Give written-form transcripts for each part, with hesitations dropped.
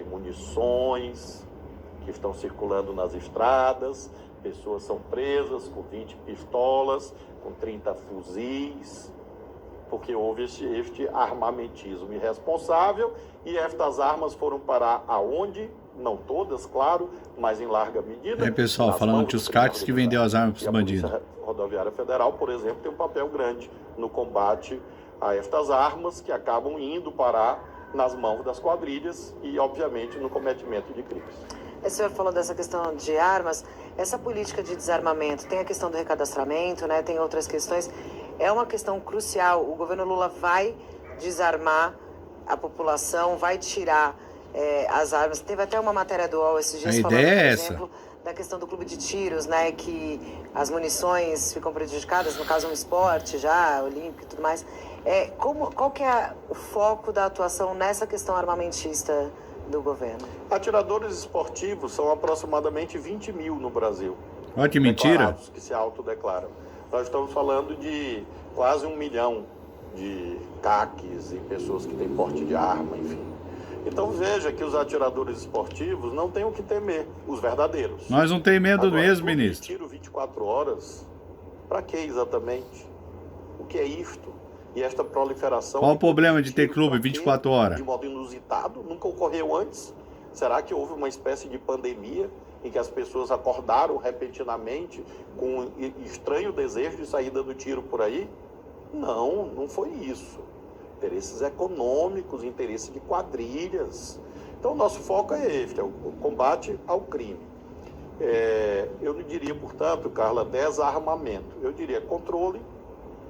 munições que estão circulando nas estradas, pessoas são presas com 20 pistolas, com 30 fuzis, porque houve este armamentismo irresponsável, e estas armas foram parar aonde? Não todas, claro, mas em larga medida. Aí, pessoal, falando que os CACs que vendeu as armas para os bandidos. A Rodoviária Federal, por exemplo, tem um papel grande no combate a estas armas que acabam indo parar nas mãos das quadrilhas e, obviamente, no cometimento de crimes. O senhor falou dessa questão de armas. Essa política de desarmamento, tem a questão do recadastramento, né? Tem outras questões. É uma questão crucial. O governo Lula vai desarmar a população, vai tirar as armas. Teve até uma matéria do UOL esses dias falando, por exemplo, da questão do clube de tiros, né? Que as munições ficam prejudicadas, no caso um esporte já, olímpico e tudo mais. Qual que é o foco da atuação nessa questão armamentista do governo? Atiradores esportivos são aproximadamente 20 mil no Brasil. Olha que mentira. Que se autodeclaram. Nós estamos falando de quase 1 milhão de CACs e pessoas que têm porte de arma, enfim. Então veja que os atiradores esportivos não têm o que temer, os verdadeiros. Nós não temos medo Agora, mesmo, ministro. Tiro 24 horas, para que exatamente? O que é isto? E esta proliferação... Qual o problema de ter clube 24 horas? De modo inusitado, nunca ocorreu antes. Será que houve uma espécie de pandemia em que as pessoas acordaram repentinamente com um estranho desejo de sair dando tiro por aí? Não, não foi isso. Interesses econômicos, interesse de quadrilhas. Então, o nosso foco é este, é o combate ao crime. Eu não diria, portanto, Carla, desarmamento. Eu diria controle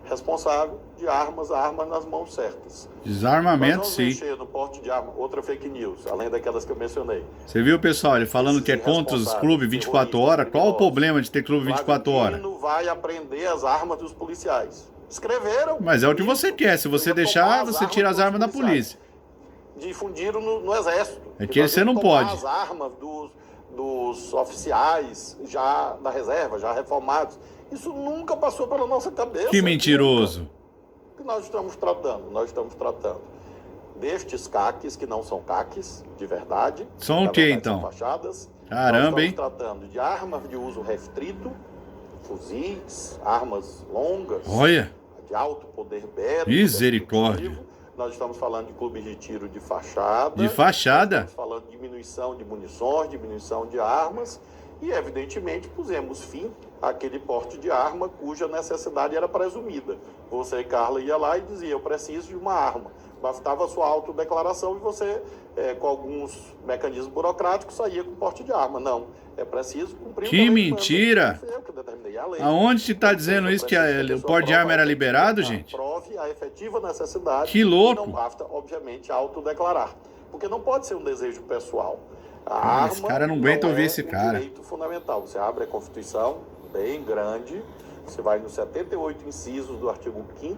responsável de armas nas mãos certas. Desarmamento, sim. Mexer no porte de arma, outra fake news, além daquelas que eu mencionei. Você viu, pessoal, ele falando que é contra os clubes 24 horas? Qual o problema de ter clube 24 horas? Não vai apreender as armas dos policiais. Escreveram. Mas é o que você quer. Se você deixar, você tira as armas da polícia. Difundiram no exército. É que você não pode. As armas dos oficiais já da reserva, já reformados. Isso nunca passou pela nossa cabeça. Que mentiroso. O que nós estamos tratando? Nós estamos tratando destes CACs, que não são CACs, de verdade. São o que, então? São fachadas. Caramba, hein? Nós estamos tratando de armas de uso restrito, fuzis, armas longas. Olha. De alto poder bélico. Misericórdia. Nós estamos falando de clubes de tiro de fachada. De fachada? Estamos falando de diminuição de munições, diminuição de armas. E, evidentemente, pusemos fim àquele porte de arma cuja necessidade era presumida. Você, Carla, ia lá e dizia, eu preciso de uma arma. Bastava a sua autodeclaração e você, com alguns mecanismos burocráticos, saía com porte de arma. Não, é preciso cumprir... Que mentira! Aonde se está dizendo isso, que o porte de arma era liberado, gente? Prove a efetiva necessidade. Que louco! E não basta, obviamente, autodeclarar. Porque não pode ser um desejo pessoal. Esse cara não aguenta ouvir esse cara. É um direito fundamental. Você abre a Constituição, bem grande, você vai nos 78 incisos do artigo 5º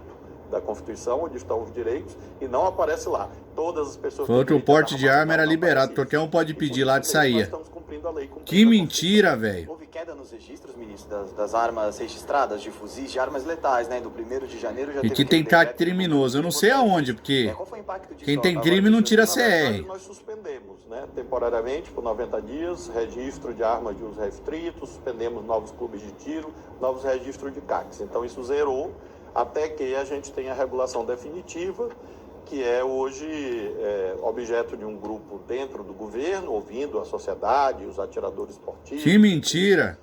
da Constituição, onde estão os direitos, e não aparece lá. Todas as pessoas... Falou que o porte de arma era liberado, qualquer um pode pedir lá de sair. Que mentira, velho. Houve queda nos registros, ministro, das armas registradas, de fuzis, de armas letais, né? Do 1º de janeiro já teve... E que tem CAC criminoso, eu não sei aonde, porque quem tem crime não tira CR. Nós suspendemos, né, temporariamente, por 90 dias, registro de armas de uso restrito, suspendemos novos clubes de tiro, novos registros de CACs. Então isso zerou até que a gente tenha a regulação definitiva, que é hoje objeto de um grupo dentro do governo, ouvindo a sociedade, os atiradores esportivos. Que mentira!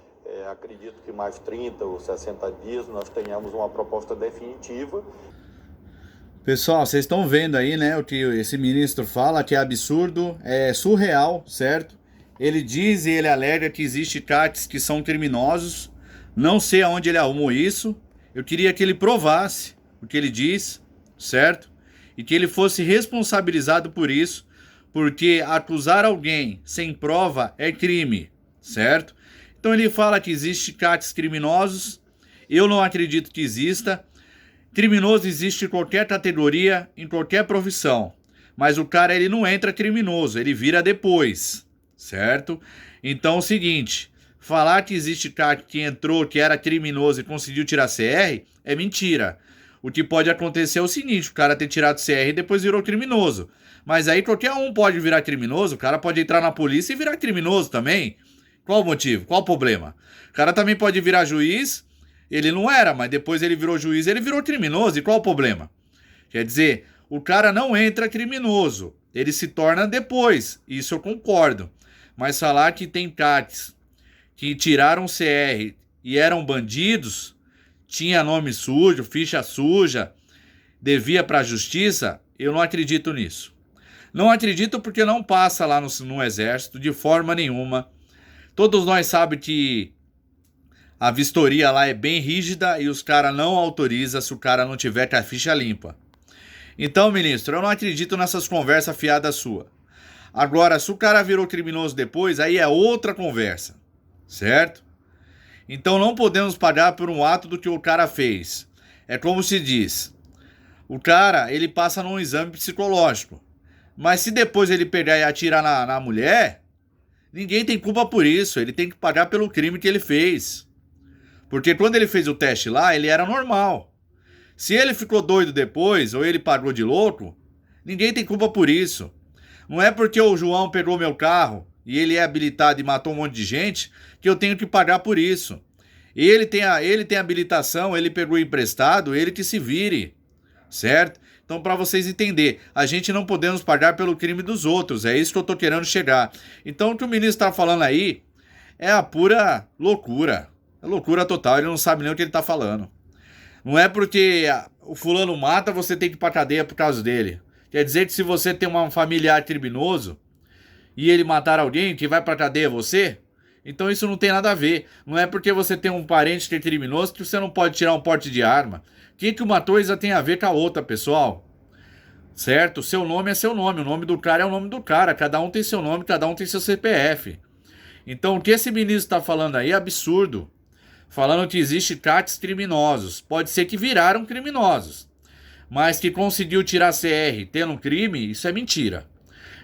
Acredito que mais 30 ou 60 dias nós tenhamos uma proposta definitiva. Pessoal, vocês estão vendo aí, né, o que esse ministro fala, que é absurdo, é surreal, certo? Ele diz e ele alega que existe CACs que são criminosos. Não sei aonde ele arrumou isso. Eu queria que ele provasse o que ele diz, certo? E que ele fosse responsabilizado por isso, porque acusar alguém sem prova é crime, certo? Então ele fala que existe CACs criminosos, eu não acredito que exista. Criminoso existe em qualquer categoria, em qualquer profissão, mas o cara ele não entra criminoso, ele vira depois, certo? Então é o seguinte, falar que existe CAC que entrou, que era criminoso e conseguiu tirar CR, é mentira. O que pode acontecer é o seguinte, o cara ter tirado CR e depois virou criminoso. Mas aí qualquer um pode virar criminoso, o cara pode entrar na polícia e virar criminoso também. Qual o motivo? Qual o problema? O cara também pode virar juiz, ele não era, mas depois ele virou juiz, ele virou criminoso, e qual o problema? Quer dizer, o cara não entra criminoso, ele se torna depois, isso eu concordo. Mas falar que tem CACs que tiraram CR e eram bandidos, tinha nome sujo, ficha suja, devia para a justiça, eu não acredito nisso. Não acredito porque não passa lá no exército de forma nenhuma. Todos nós sabemos que a vistoria lá é bem rígida e os caras não autorizam se o cara não tiver com a ficha limpa. Então, ministro, eu não acredito nessas conversas fiadas suas. Agora, se o cara virou criminoso depois, aí é outra conversa, certo? Então não podemos pagar por um ato do que o cara fez. É como se diz, o cara, ele passa num exame psicológico. Mas se depois ele pegar e atirar na mulher, ninguém tem culpa por isso. Ele tem que pagar pelo crime que ele fez. Porque quando ele fez o teste lá, ele era normal. Se ele ficou doido depois, ou ele pagou de louco, ninguém tem culpa por isso. Não é porque o João pegou meu carro e ele é habilitado e matou um monte de gente que eu tenho que pagar por isso. Ele tem habilitação, ele pegou emprestado, ele que se vire, certo? Então, para vocês entenderem, a gente não podemos pagar pelo crime dos outros, é isso que eu tô querendo chegar. Então, o que o ministro tá falando aí é a pura loucura. É loucura total, ele não sabe nem o que ele tá falando. Não é porque o fulano mata, você tem que ir pra cadeia por causa dele. Quer dizer que se você tem um familiar criminoso e ele matar alguém, que vai pra cadeia é você? Então isso não tem nada a ver. Não é porque você tem um parente que é criminoso que você não pode tirar um porte de arma. Que uma coisa tem a ver com a outra, pessoal? Certo? Seu nome é seu nome, o nome do cara é o nome do cara. Cada um tem seu nome, cada um tem seu CPF. Então o que esse ministro está falando aí é absurdo. Falando que existe CACs criminosos. Pode ser que viraram criminosos. Mas que conseguiu tirar CR tendo um crime, isso é mentira.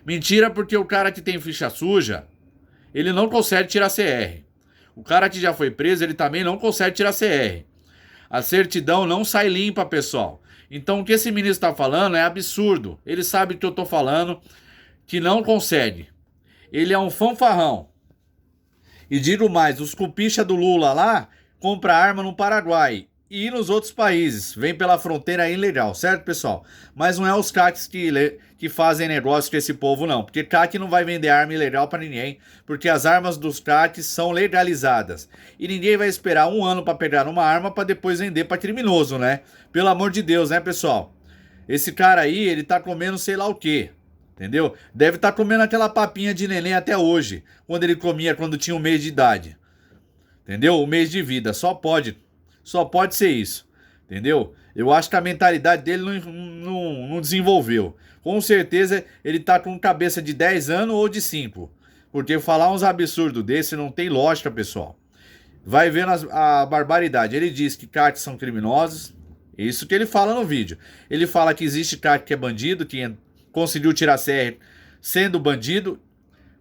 Mentira porque o cara que tem ficha suja, ele não consegue tirar CR. O cara que já foi preso, ele também não consegue tirar CR. A certidão não sai limpa, pessoal. Então o que esse ministro está falando é absurdo. Ele sabe o que eu estou falando, que não consegue. Ele é um fanfarrão. E digo mais, os cupicha do Lula lá compram arma no Paraguai e nos outros países. Vem pela fronteira ilegal, certo, pessoal? Mas não é os CACs que fazem negócio com esse povo, não. Porque CAC não vai vender arma ilegal para ninguém, porque as armas dos CACs são legalizadas. E ninguém vai esperar um ano para pegar uma arma para depois vender para criminoso, né? Pelo amor de Deus, né, pessoal? Esse cara aí, ele tá comendo sei lá o quê. Entendeu? Deve estar comendo aquela papinha de neném até hoje, quando ele comia quando tinha 1 mês de idade. Entendeu? 1 mês de vida, só pode ser isso. Entendeu? Eu acho que a mentalidade dele não desenvolveu. Com certeza ele tá com cabeça de 10 anos ou de 5. Porque falar uns absurdos desse não tem lógica, pessoal. Vai vendo a barbaridade. Ele diz que CACs são criminosos. Isso que ele fala no vídeo. Ele fala que existe CAC que é bandido, que conseguiu tirar CR sendo bandido.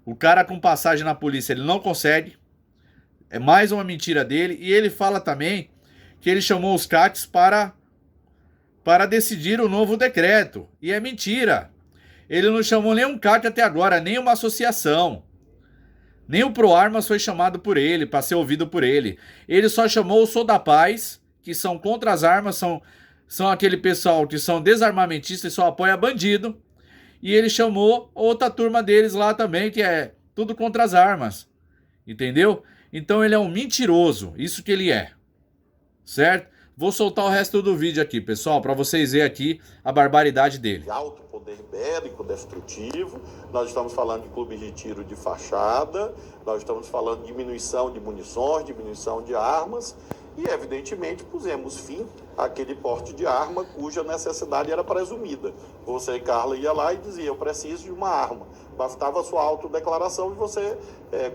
O cara com passagem na polícia, ele não consegue. É mais uma mentira dele. E ele fala também que ele chamou os CACs para decidir o novo decreto. E é mentira. Ele não chamou nenhum CAC até agora, nem uma associação. Nem o ProArmas foi chamado por ele, para ser ouvido por ele. Ele só chamou o Sou da Paz, que são contra as armas, são aquele pessoal que são desarmamentistas e só apoia bandido. E ele chamou outra turma deles lá também, que é tudo contra as armas. Entendeu? Então ele é um mentiroso, isso que ele é. Certo? Vou soltar o resto do vídeo aqui, pessoal, para vocês verem aqui a barbaridade dele. Alto poder bélico, destrutivo. Nós estamos falando de clubes de tiro de fachada. Nós estamos falando de diminuição de munições, diminuição de armas. E, evidentemente, pusemos fim àquele porte de arma cuja necessidade era presumida. Você, Carla, ia lá e dizia, eu preciso de uma arma. Bastava a sua autodeclaração e você,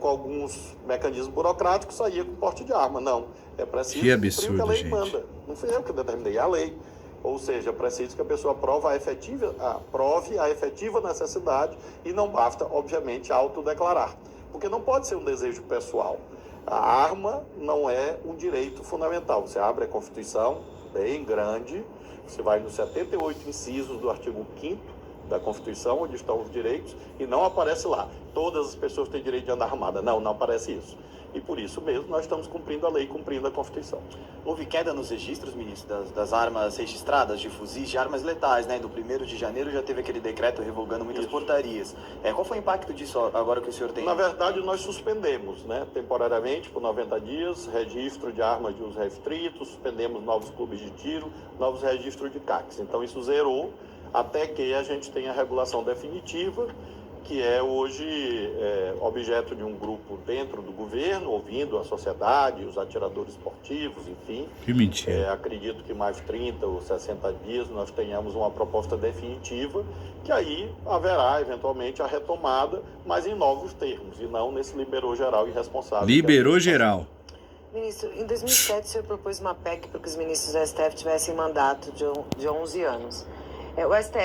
com alguns mecanismos burocráticos, saía com porte de arma. Não, é preciso que absurdo, que a lei gente. manda. Não fui eu que determinei, é a lei. Ou seja, é preciso que a pessoa prove a efetiva necessidade e não basta, obviamente, autodeclarar. Porque não pode ser um desejo pessoal. A arma não é um direito fundamental. Você abre a Constituição, bem grande, você vai nos 78 incisos do artigo 5º, da Constituição, onde estão os direitos, e não aparece lá. Todas as pessoas têm direito de andar armada. Não, não aparece isso. E por isso mesmo nós estamos cumprindo a lei, cumprindo a Constituição. Houve queda nos registros, ministro, das armas registradas, de fuzis, de armas letais, né? Do 1º de janeiro já teve aquele decreto revogando muitas portarias. Qual foi o impacto disso agora que o senhor tem? Na verdade, nós suspendemos, né, temporariamente, por 90 dias, registro de armas de uso restrito, suspendemos novos clubes de tiro, novos registros de CACs. Então isso zerou até que a gente tenha a regulação definitiva, que é hoje objeto de um grupo dentro do governo, ouvindo a sociedade, os atiradores esportivos, enfim. Que mentira. Acredito que mais 30 ou 60 dias nós tenhamos uma proposta definitiva, que aí haverá eventualmente a retomada, mas em novos termos, e não nesse liberou geral irresponsável. Liberou geral. Ministro, em 2007 o senhor propôs uma PEC para que os ministros do STF tivessem mandato de 11 anos. O STF